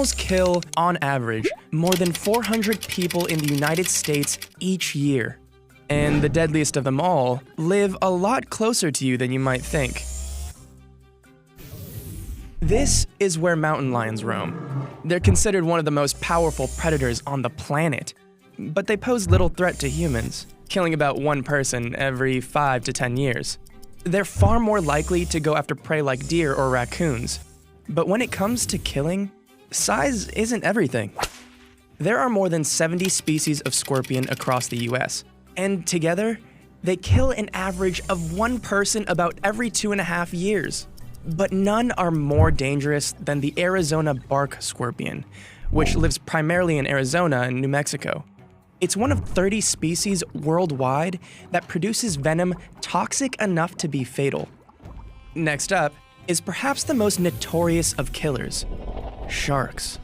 Animals kill, on average, more than 400 people in the United States each year. And the deadliest of them all live a lot closer to you than you might think. This is where mountain lions roam. They're considered one of the most powerful predators on the planet, but they pose little threat to humans, killing about one person every 5 to 10 years. They're far more likely to go after prey like deer or raccoons. But when it comes to killing, size isn't everything. There are more than 70 species of scorpion across the US, and together, they kill an average of one person about every 2.5 years. But none are more dangerous than the Arizona bark scorpion, which lives primarily in Arizona and New Mexico. It's one of 30 species worldwide that produces venom toxic enough to be fatal. Next up is perhaps the most notorious of killers, sharks.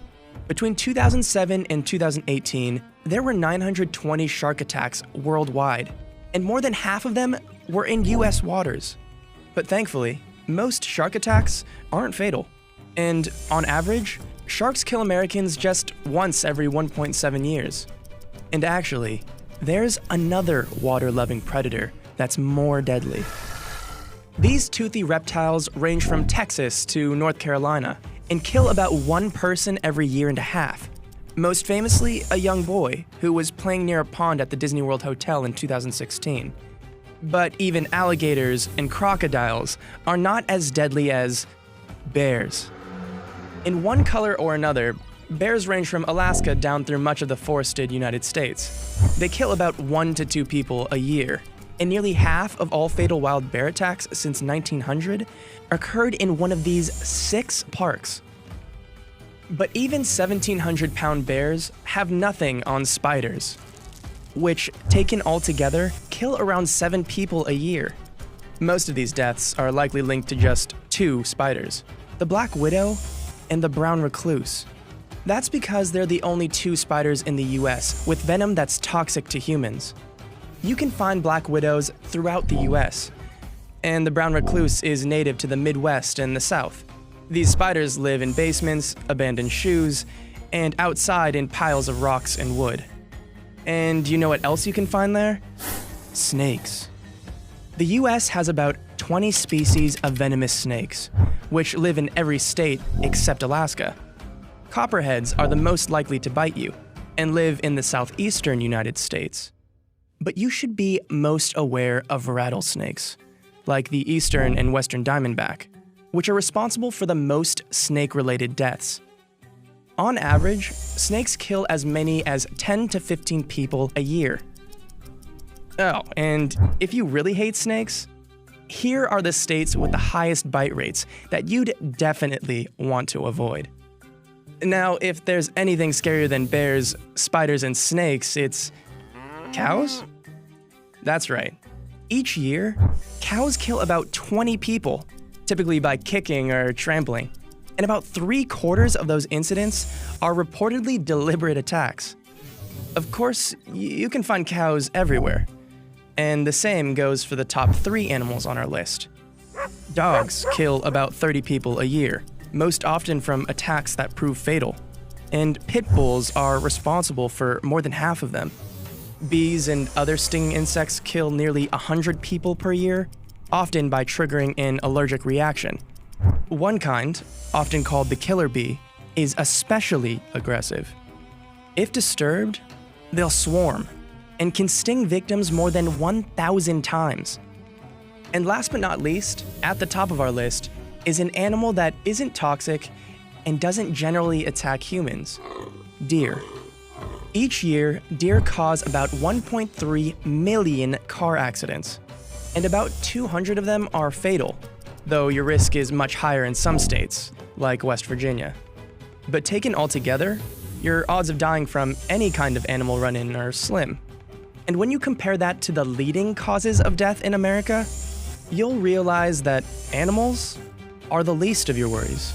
Between 2007 and 2018, there were 920 shark attacks worldwide, and more than half of them were in US waters. But thankfully, most shark attacks aren't fatal. And on average, sharks kill Americans just once every 1.7 years. And actually, there's another water-loving predator that's more deadly. These toothy reptiles range from Texas to North Carolina and kill about one person every year and a half. Most famously, a young boy who was playing near a pond at the Disney World Hotel in 2016. But even alligators and crocodiles are not as deadly as bears. In one color or another, bears range from Alaska down through much of the forested United States. They kill about 1 to 2 people a year, and nearly half of all fatal wild bear attacks since 1900 occurred in one of these 6 parks. But even 1,700-pound bears have nothing on spiders, which, taken all together, kill around 7 people a year. Most of these deaths are likely linked to just 2 spiders, the black widow and the brown recluse. That's because they're the only 2 spiders in the US with venom that's toxic to humans. You can find black widows throughout the US, and the brown recluse is native to the Midwest and the South. These spiders live in basements, abandoned shoes, and outside in piles of rocks and wood. And you know what else you can find there? Snakes. The US has about 20 species of venomous snakes, which live in every state except Alaska. Copperheads are the most likely to bite you, and live in the southeastern United States. But you should be most aware of rattlesnakes, like the eastern and western diamondback, which are responsible for the most snake-related deaths. On average, snakes kill as many as 10 to 15 people a year. Oh, and if you really hate snakes, here are the states with the highest bite rates that you'd definitely want to avoid. Now, if there's anything scarier than bears, spiders, and snakes, it's cows? That's right. Each year, cows kill about 20 people, typically by kicking or trampling. And about 3/4 of those incidents are reportedly deliberate attacks. Of course, you can find cows everywhere. And the same goes for the top 3 animals on our list. Dogs kill about 30 people a year, most often from attacks that prove fatal. And pit bulls are responsible for more than half of them. Bees and other stinging insects kill nearly 100 people per year, often by triggering an allergic reaction. One kind, often called the killer bee, is especially aggressive. If disturbed, they'll swarm and can sting victims more than 1,000 times. And last but not least, at the top of our list, is an animal that isn't toxic and doesn't generally attack humans: deer. Each year, deer cause about 1.3 million car accidents, and about 200 of them are fatal, though your risk is much higher in some states, like West Virginia. But taken all together, your odds of dying from any kind of animal run-in are slim. And when you compare that to the leading causes of death in America, you'll realize that animals are the least of your worries.